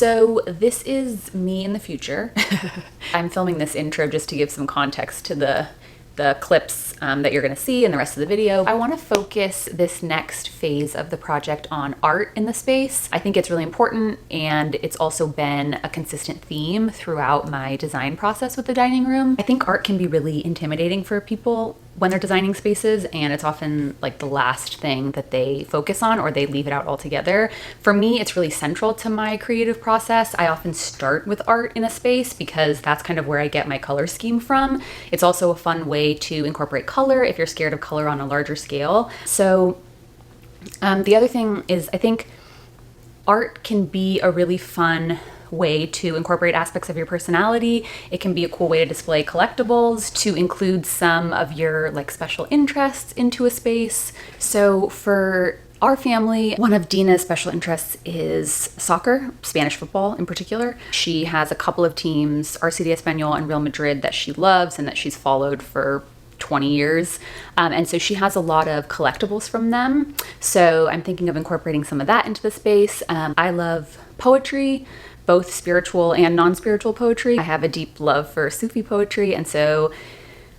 So this is me in the future. I'm filming this intro just to give some context to the clips that you're going to see in the rest of the video. I want to focus this next phase of the project on art in the space. I think it's really important, and it's also been a consistent theme throughout my design process with the dining room. I think art can be really intimidating for people when they're designing spaces, and it's often like the last thing that they focus on, or they leave it out altogether. For me, it's really central to my creative process. I often start with art in a space because that's kind of where I get my color scheme from. It's also a fun way to incorporate color if you're scared of color on a larger scale. So the other thing is, I think art can be a really fun way to incorporate aspects of your personality. It can be a cool way to display collectibles, to include some of your like special interests into a space. So for our family, one of Dina's special interests is soccer, Spanish football in particular. She has a couple of teams, RCD Español and Real Madrid, that she loves and that she's followed for 20 years. And so she has a lot of collectibles from them. So I'm thinking of incorporating some of that into the space. I love poetry, both spiritual and non-spiritual poetry. I have a deep love for Sufi poetry, and so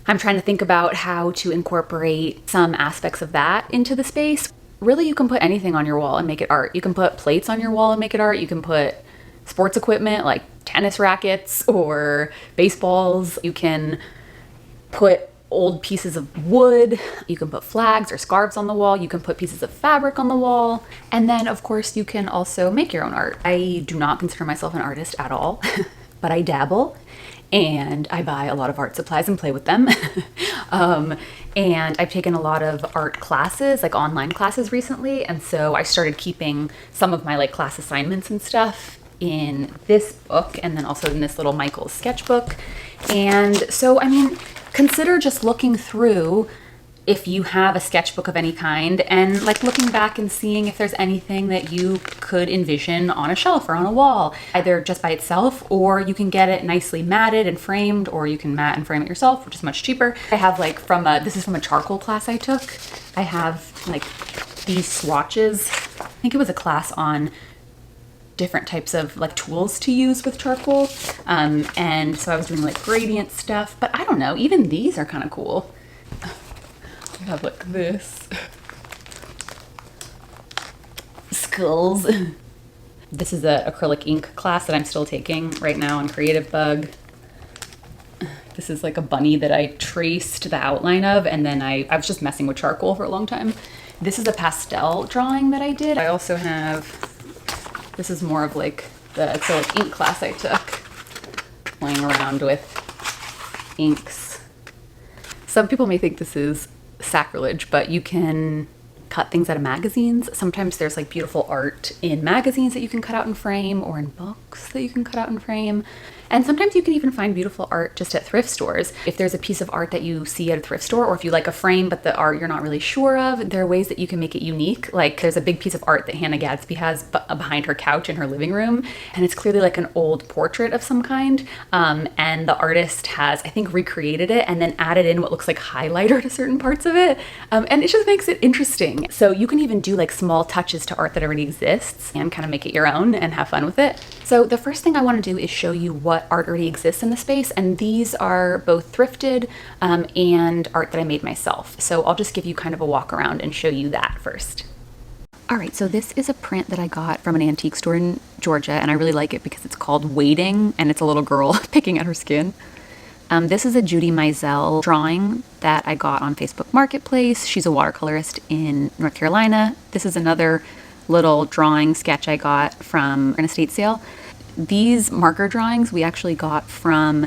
I'm trying to think about how to incorporate some aspects of that into the space. Really, you can put anything on your wall and make it art. You can put plates on your wall and make it art. You can put sports equipment like tennis rackets or baseballs. You can put old pieces of wood. You can put flags or scarves on the wall. You can put pieces of fabric on the wall. And then of course you can also make your own art. I do not consider myself an artist at all, but I dabble and I buy a lot of art supplies and play with them. And I've taken a lot of art classes, like online classes recently. And so I started keeping some of my like class assignments and stuff in this book, and then also in this little Michael's sketchbook. And so, I mean, consider just looking through if you have a sketchbook of any kind and like looking back and seeing if there's anything that you could envision on a shelf or on a wall, either just by itself, or you can get it nicely matted and framed, or you can mat and frame it yourself, which is much cheaper. I have like this is from a charcoal class I took. I have like these swatches. I think it was a class on different types of like tools to use with charcoal. And so I was doing like gradient stuff, but I don't know, even these are kind of cool. I have like this. Skulls. This is an acrylic ink class that I'm still taking right now on Creative Bug. This is like a bunny that I traced the outline of, and then I was just messing with charcoal for a long time. This is a pastel drawing that I did. I also have, this is more of like the acrylic ink class I took, playing around with inks. Some people may think this is sacrilege, but you can cut things out of magazines. Sometimes there's like beautiful art in magazines that you can cut out and frame, or in books that you can cut out and frame. And sometimes you can even find beautiful art just at thrift stores. If there's a piece of art that you see at a thrift store, or if you like a frame but the art you're not really sure of, there are ways that you can make it unique. Like there's a big piece of art that Hannah Gadsby has behind her couch in her living room, and it's clearly like an old portrait of some kind. And the artist has, I think, recreated it and then added in what looks like highlighter to certain parts of it. And it just makes it interesting. So you can even do like small touches to art that already exists and kind of make it your own and have fun with it. So the first thing I want to do is show you what art already exists in the space, and these are both thrifted and art that I made myself. So I'll just give you kind of a walk around and show you that first. All right, so this is a print that I got from an antique store in Georgia, and I really like it because it's called Waiting, and it's a little girl picking at her skin. This is a Judy Mizell drawing that I got on Facebook Marketplace. She's a watercolorist in North Carolina. This is another little drawing sketch I got from an estate sale. These marker drawings we actually got from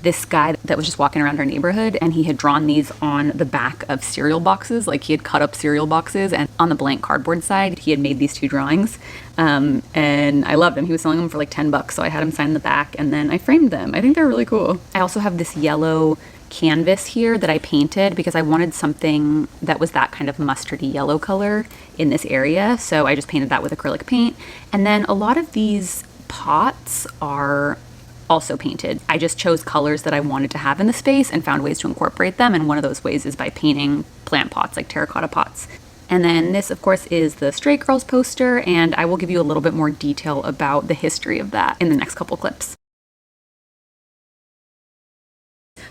this guy that was just walking around our neighborhood, and he had drawn these on the back of cereal boxes. Like he had cut up cereal boxes, and on the blank cardboard side he had made these two drawings, and I loved them. He was selling them for like $10, so I had him sign the back and then I framed them. I think they're really cool. I also have this yellow canvas here that I painted because I wanted something that was that kind of mustardy yellow color in this area, so I just painted that with acrylic paint. And then a lot of these pots are also painted. I just chose colors that I wanted to have in the space and found ways to incorporate them, and one of those ways is by painting plant pots, like terracotta pots. And then this, of course, is the Straight Girls poster, and I will give you a little bit more detail about the history of that in the next couple clips.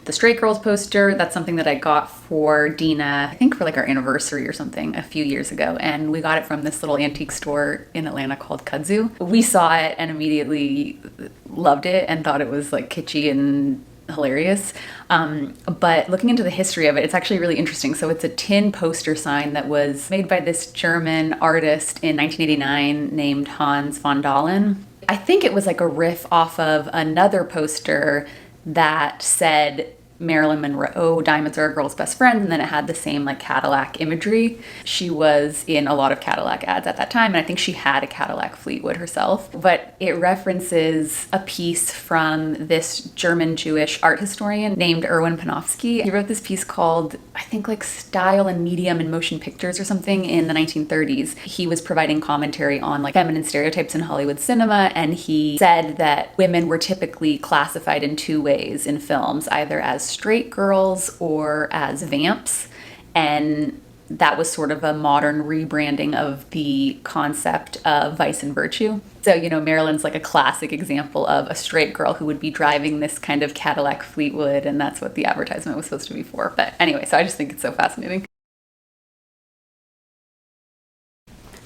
The Straight Girls poster, that's something that I got for Dina, I think for like our anniversary or something a few years ago. And we got it from this little antique store in Atlanta called Kudzu. We saw it and immediately loved it and thought it was like kitschy and hilarious. But looking into the history of it, it's actually really interesting. So it's a tin poster sign that was made by this German artist in 1989 named Hans von Dahlen. I think it was like a riff off of another poster that said Marilyn Monroe, diamonds are a girl's best friend, and then it had the same like Cadillac imagery. She was in a lot of Cadillac ads at that time, and I think she had a Cadillac Fleetwood herself. But it references a piece from this German Jewish art historian named Erwin Panofsky. He wrote this piece called, I think like Style and Medium in Motion Pictures or something in the 1930s. He was providing commentary on like feminine stereotypes in Hollywood cinema, and he said that women were typically classified in two ways in films, either as straight girls or as vamps, and that was sort of a modern rebranding of the concept of vice and virtue. So, you know, Marilyn's like a classic example of a straight girl who would be driving this kind of Cadillac Fleetwood, and that's what the advertisement was supposed to be for. But anyway, so I just think it's so fascinating.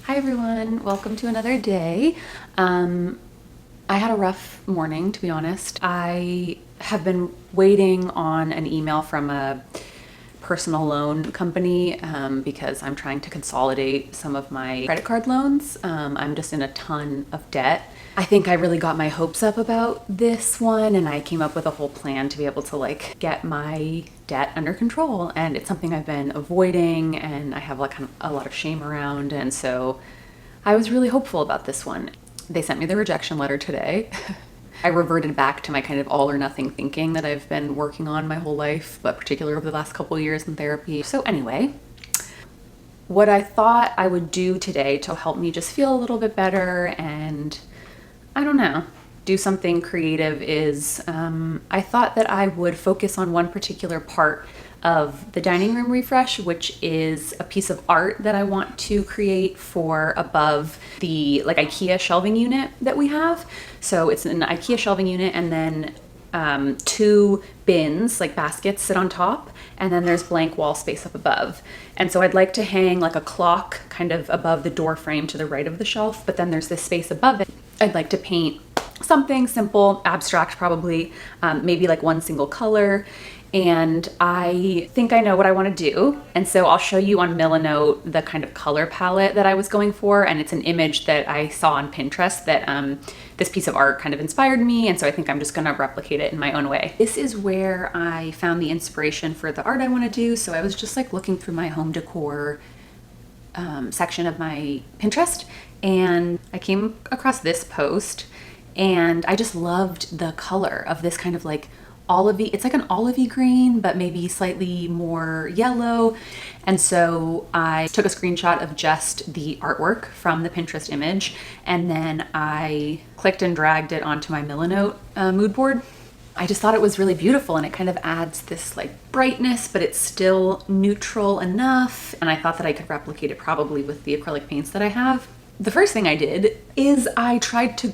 Hi everyone, welcome to another day. I had a rough morning, to be honest. I have been waiting on an email from a personal loan company because I'm trying to consolidate some of my credit card loans. I'm just in a ton of debt. I think I really got my hopes up about this one, and I came up with a whole plan to be able to like get my debt under control. And it's something I've been avoiding and I have like a lot of shame around. And so I was really hopeful about this one. They sent me the rejection letter today. I reverted back to my kind of all or nothing thinking that I've been working on my whole life, but particularly over the last couple of years in therapy. So anyway, what I thought I would do today to help me just feel a little bit better and, I don't know, do something creative is I thought that I would focus on one particular part of the dining room refresh, which is a piece of art that I want to create for above the like IKEA shelving unit that we have. So it's an IKEA shelving unit, and then two bins, like baskets, sit on top, and then there's blank wall space up above. And so I'd like to hang like a clock kind of above the door frame to the right of the shelf, but then there's this space above it. I'd like to paint something simple, abstract probably, maybe like one single color. And I think I know what I want to do. And so I'll show you on Milanote the kind of color palette that I was going for. And it's an image that I saw on Pinterest that this piece of art kind of inspired me. And so I think I'm just going to replicate it in my own way. This is where I found the inspiration for the art I want to do. So I was just like looking through my home decor section of my Pinterest, and I came across this post, and I just loved the color of this kind of like olivey, it's like an olivey green, but maybe slightly more yellow. And so I took a screenshot of just the artwork from the Pinterest image, and then I clicked and dragged it onto my Milanote mood board. I just thought it was really beautiful, and it kind of adds this like brightness, but it's still neutral enough. And I thought that I could replicate it probably with the acrylic paints that I have. The first thing I did is I tried to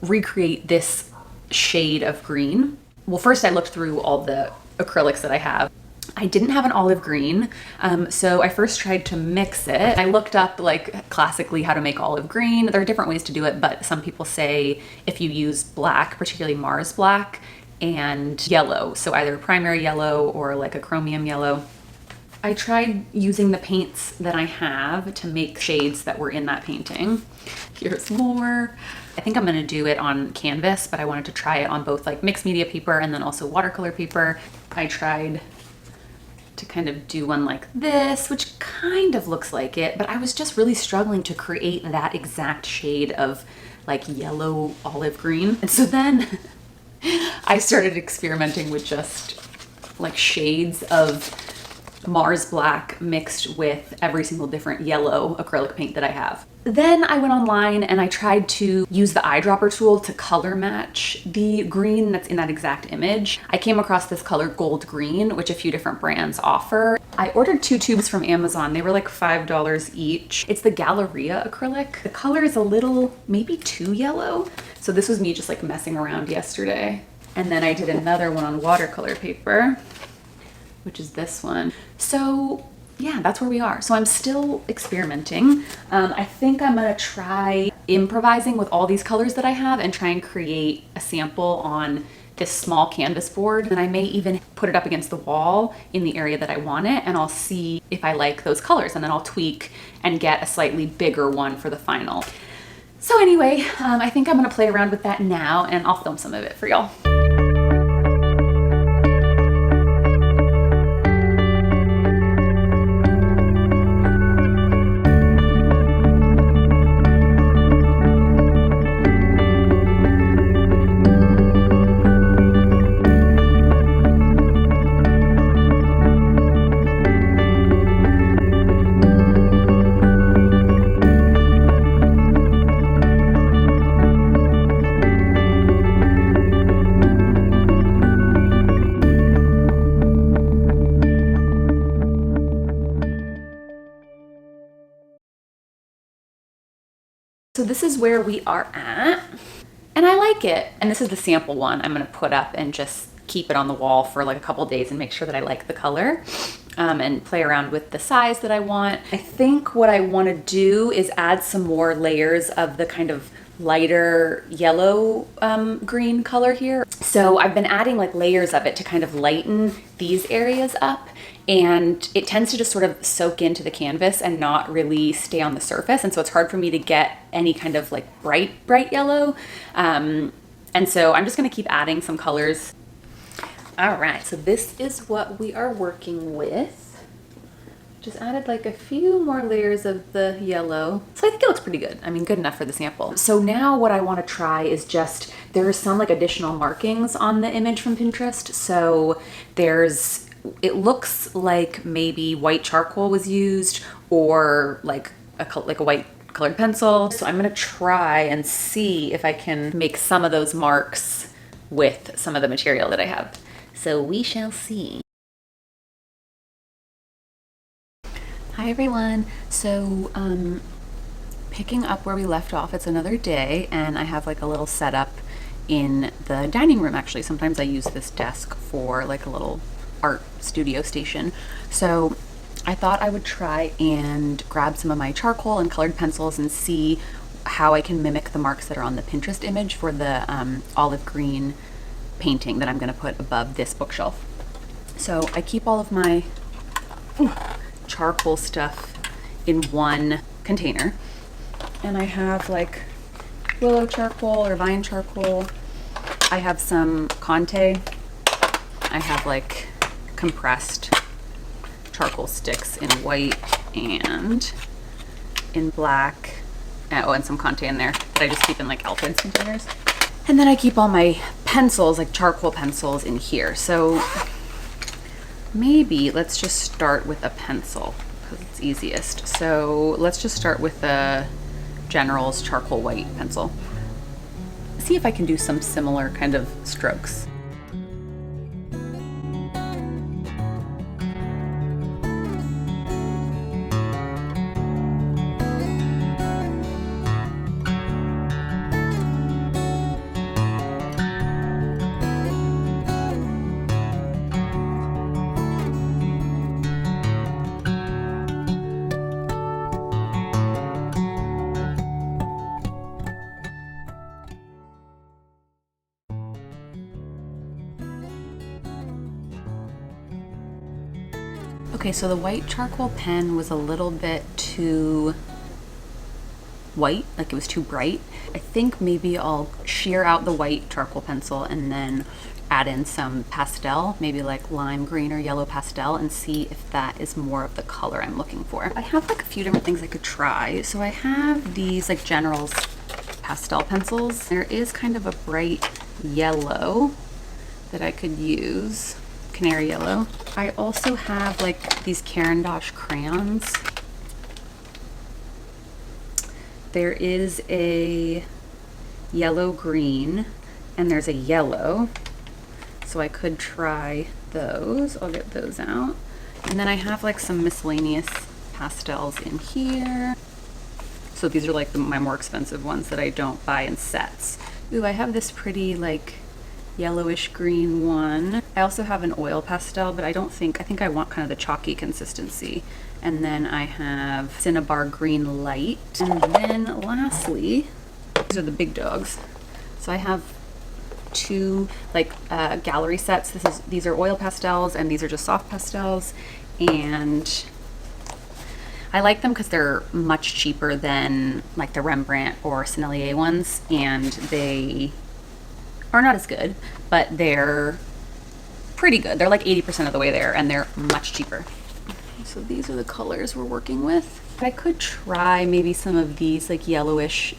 recreate this shade of green. Well, first I looked through all the acrylics that I have. I didn't have an olive green, so I first tried to mix it. I looked up like classically how to make olive green. There are different ways to do it, but some people say if you use black, particularly Mars black, and yellow, so either primary yellow or like a chromium yellow. I tried using the paints that I have to make shades that were in that painting. Here's more. I think I'm gonna do it on canvas, but I wanted to try it on both like mixed media paper and then also watercolor paper. I tried to kind of do one like this, which kind of looks like it, but I was just really struggling to create that exact shade of like yellow olive green. And so then I started experimenting with just like shades of Mars Black mixed with every single different yellow acrylic paint that I have. Then I went online and I tried to use the eyedropper tool to color match the green that's in that exact image. I came across this color gold green, which a few different brands offer. I ordered 2 tubes from Amazon. They were like $5 each. It's the Galleria acrylic. The color is a little, maybe too yellow. So this was me just like messing around yesterday. And then I did another one on watercolor paper, which is this one. So yeah, that's where we are. So I'm still experimenting. I think I'm gonna try improvising with all these colors that I have and try and create a sample on this small canvas board. And I may even put it up against the wall in the area that I want it, and I'll see if I like those colors, and then I'll tweak and get a slightly bigger one for the final. So anyway, I think I'm gonna play around with that now, and I'll film some of it for y'all. So this is where we are at, and I like it. And this is the sample one I'm gonna put up and just keep it on the wall for like a couple days and make sure that I like the color, and play around with the size that I want. I think what I wanna do is add some more layers of the kind of lighter yellow green color here. So I've been adding like layers of it to kind of lighten these areas up, and it tends to just sort of soak into the canvas and not really stay on the surface. And so it's hard for me to get any kind of like bright yellow. And so I'm just gonna keep adding some colors. All right, so this is what we are working with. Just added like a few more layers of the yellow. So I think it looks pretty good. I mean, good enough for the sample. So now what I want to try is just, there are some like additional markings on the image from Pinterest. So it looks like maybe white charcoal was used, or like a white colored pencil. So I'm gonna try and see if I can make some of those marks with some of the material that I have. So we shall see. Hi everyone. So picking up where we left off, it's another day, and I have like a little setup in the dining room. Actually, sometimes I use this desk for like a little art studio station. So I thought I would try and grab some of my charcoal and colored pencils and see how I can mimic the marks that are on the Pinterest image for the olive green painting that I'm going to put above this bookshelf. So I keep all of my charcoal stuff in one container, and I have like willow charcoal or vine charcoal. I have some Conte. I have like compressed charcoal sticks in white and in black. Oh, and some Conte in there that I just keep in like Alfred's containers. And then I keep all my pencils, like charcoal pencils, in here. So maybe let's just start with a pencil because it's easiest. So let's just start with the General's charcoal white pencil. See if I can do some similar kind of strokes. Okay, so the white charcoal pen was a little bit too white, like it was too bright. I think maybe I'll shear out the white charcoal pencil and then add in some pastel, maybe like lime green or yellow pastel, and see if that is more of the color I'm looking for. I have like a few different things I could try. So I have these like General's pastel pencils. There is kind of a bright yellow that I could use. canary yellow. I also have like these Caran d'Ache crayons. There is a yellow green and there's a yellow. So I could try those. I'll get those out. And then I have like some miscellaneous pastels in here. So these are like my more expensive ones that I don't buy in sets. Ooh, I have this pretty like yellowish green one. I also have an oil pastel, but I think I want kind of the chalky consistency. And then I have Cinnabar Green Light. And then lastly, these are the big dogs. So I have two like gallery sets. These are oil pastels and these are just soft pastels. And I like them because they're much cheaper than like the Rembrandt or Sennelier ones, and they are not as good, but they're pretty good. They're like 80% of the way there, and they're much cheaper. So these are the colors we're working with. I could try maybe some of these like yellowish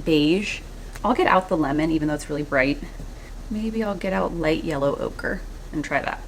beige. I'll get out the lemon, even though it's really bright. Maybe I'll get out light yellow ochre and try that.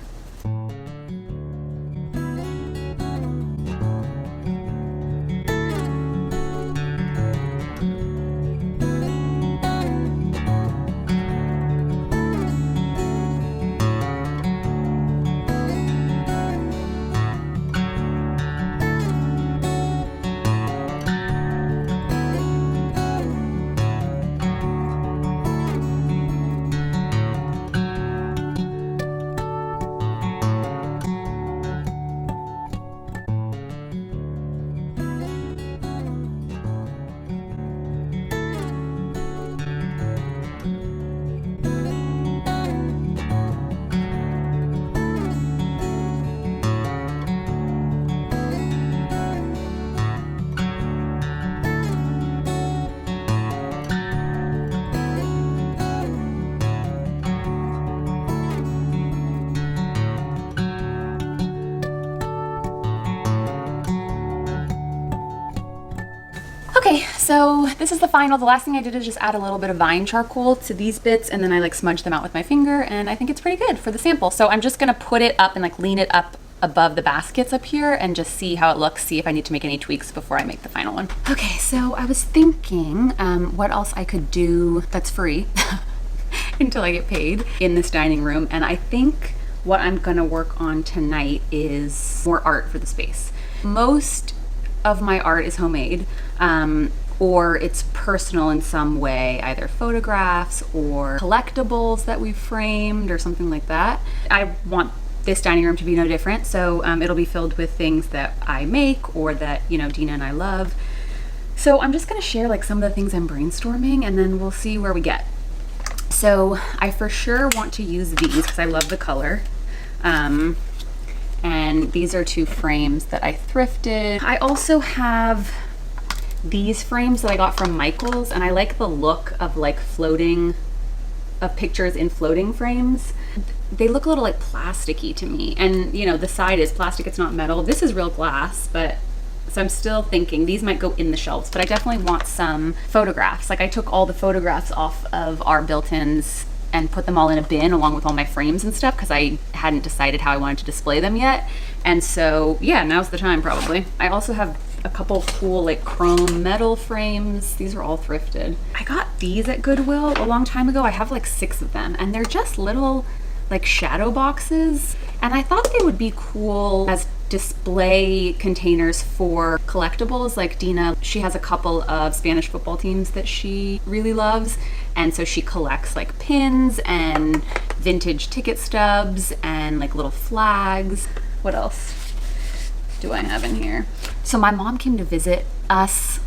Okay, so this is the final. The last thing I did is just add a little bit of vine charcoal to these bits, and then I like smudged them out with my finger, and I think it's pretty good for the sample. So I'm just gonna put it up and like lean it up above the baskets up here and just see how it looks, see if I need to make any tweaks before I make the final one. Okay, so I was thinking what else I could do that's free until I get paid in this dining room, and I think what I'm gonna work on tonight is more art for the space. Most of my art is homemade, or it's personal in some way, either photographs or collectibles that we've framed or something like that. I want this dining room to be no different, so it'll be filled with things that I make or that, you know, Dina and I love. So I'm just gonna share like some of the things I'm brainstorming, and then we'll see where we get. So I for sure want to use these because I love the color. And these are two frames that I thrifted. I also have these frames that I got from Michael's, and I like the look of like floating, of pictures in floating frames. They look a little like plasticky to me, and you know, the side is plastic, it's not metal. This is real glass, but so I'm still thinking these might go in the shelves, but I definitely want some photographs. Like I took all the photographs off of our built-ins and put them all in a bin along with all my frames and stuff because I hadn't decided how I wanted to display them yet. And so yeah, now's the time probably. I also have a couple cool like chrome metal frames. These are all thrifted. I got these at Goodwill a long time ago. I have like 6 of them, and they're just little like shadow boxes, and I thought they would be cool as display containers for collectibles. Like Dina, she has a couple of Spanish football teams that she really loves, and so she collects like pins and vintage ticket stubs and like little flags. What else do I have in here? So my mom came to visit us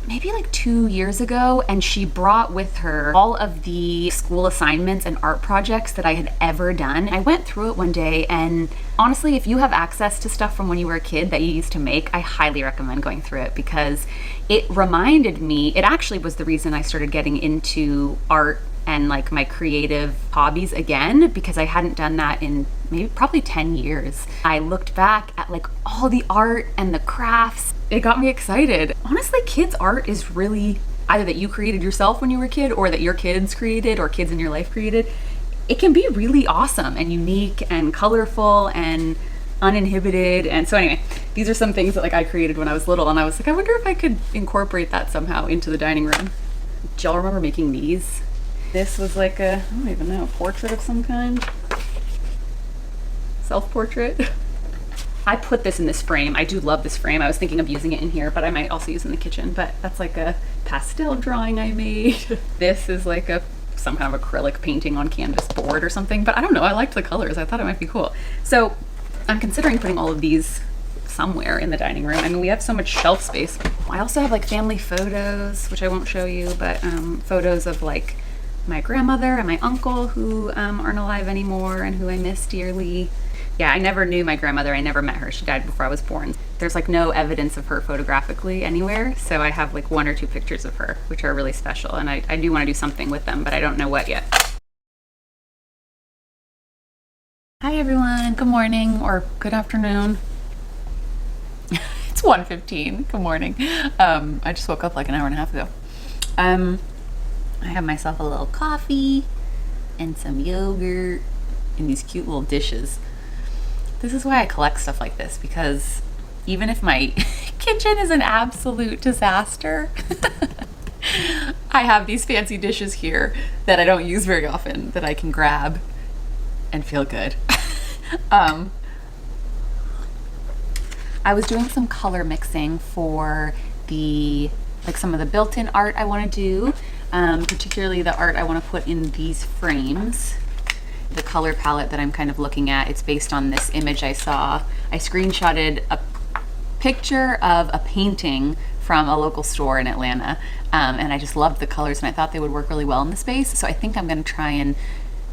maybe like 2 years ago, and she brought with her all of the school assignments and art projects that I had ever done. I went through it one day, and honestly, if you have access to stuff from when you were a kid that you used to make, I highly recommend going through it because it reminded me, it actually was the reason I started getting into art and like my creative hobbies again, because I hadn't done that in probably 10 years. I looked back at like all the art and the crafts. It got me excited. Honestly, kids' art is really either that you created yourself when you were a kid or that your kids created or kids in your life created. it can be really awesome and unique and colorful and uninhibited. And so anyway, these are some things that like I created when I was little, and I was like, I wonder if I could incorporate that somehow into the dining room. Do y'all remember making these? This was like a, I don't even know, a portrait of some kind. Self-portrait. I put this in this frame. I do love this frame. I was thinking of using it in here, but I might also use it in the kitchen. But that's like a pastel drawing I made. This is like some kind of acrylic painting on canvas board or something. But I don't know, I liked the colors. I thought it might be cool. So I'm considering putting all of these somewhere in the dining room. I mean, we have so much shelf space. I also have like family photos, which I won't show you, but photos of like my grandmother and my uncle who aren't alive anymore and who I miss dearly. Yeah, I never knew my grandmother. I never met her. She died before I was born. There's like no evidence of her photographically anywhere. So I have like 1 or 2 pictures of her, which are really special. And I do want to do something with them, but I don't know what yet. Hi everyone, good morning or good afternoon. It's 1:15, good morning. I just woke up like an hour and a half ago. I have myself a little coffee and some yogurt in these cute little dishes. This is why I collect stuff like this, because even if my kitchen is an absolute disaster, I have these fancy dishes here that I don't use very often that I can grab and feel good. I was doing some color mixing for some of the built-in art I want to do, particularly the art I want to put in these frames. The color palette that I'm kind of looking at, it's based on this image I saw. I screenshotted a picture of a painting from a local store in Atlanta, and I just loved the colors and I thought they would work really well in the space. So I think I'm going to try and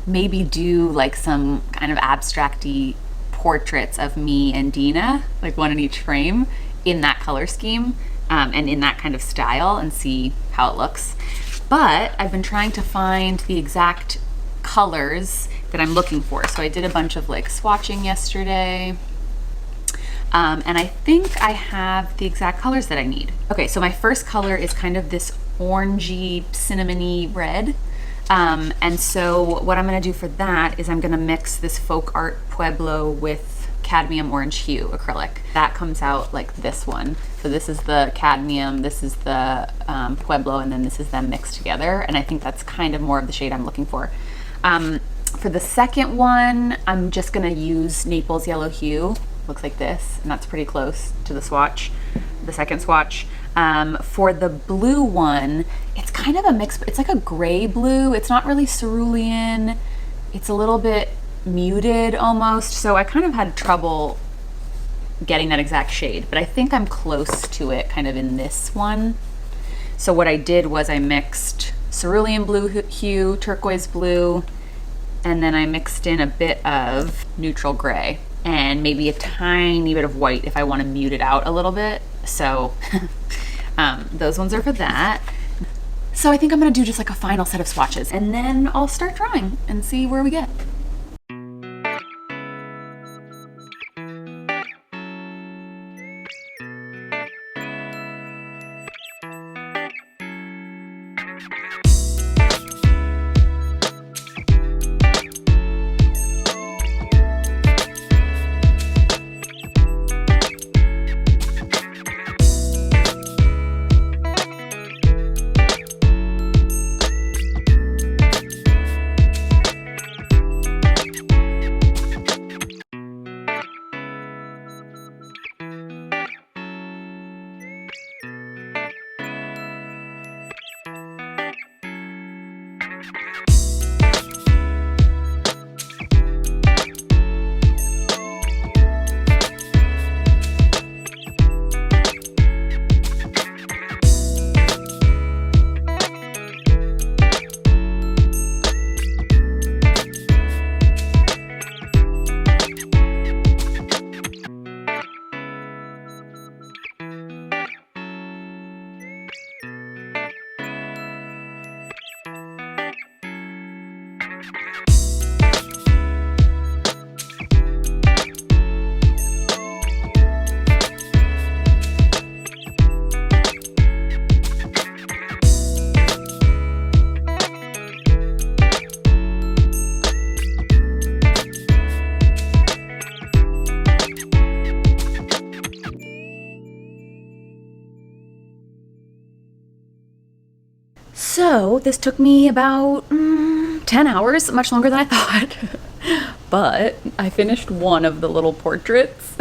maybe do like some kind of abstract-y portraits of me and Dina, like 1 in each frame, in that color scheme and in that kind of style, and see how it looks. But I've been trying to find the exact colors that I'm looking for. So I did a bunch of like swatching yesterday. And I think I have the exact colors that I need. Okay, so my first color is kind of this orangey, cinnamony red. And so what I'm gonna do for that is I'm gonna mix this Folk Art Pueblo with cadmium orange hue acrylic. That comes out like this one. So this is the cadmium, this is the Pueblo, and then this is them mixed together. And I think that's kind of more of the shade I'm looking for. For the second one, I'm just gonna use Naples Yellow Hue. Looks like this, and that's pretty close to the swatch, the second swatch. For the blue one, it's kind of a mix, it's like a gray blue. It's not really cerulean. It's a little bit muted almost. So I kind of had trouble getting that exact shade, but I think I'm close to it kind of in this one. So what I did was I mixed cerulean blue hue, turquoise blue, and then I mixed in a bit of neutral gray and maybe a tiny bit of white if I want to mute it out a little bit. So those ones are for that. So I think I'm gonna do just like a final set of swatches, and then I'll start drawing and see where we get. So this took me about 10 hours, much longer than I thought. But I finished one of the little portraits.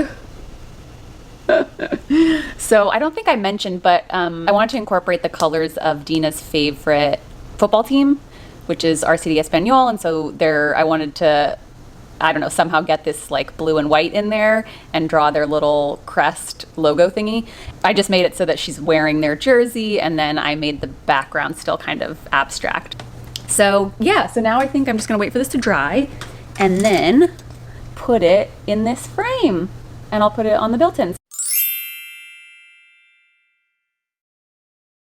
So I don't think I mentioned, but I wanted to incorporate the colors of Dina's favorite football team, which is RCD Espanol. And so there, I wanted to, I don't know, somehow get this like blue and white in there and draw their little crest logo thingy. I just made it so that she's wearing their jersey, and then I made the background still kind of abstract. So yeah, so now I think I'm just gonna wait for this to dry and then put it in this frame, and I'll put it on the built-ins.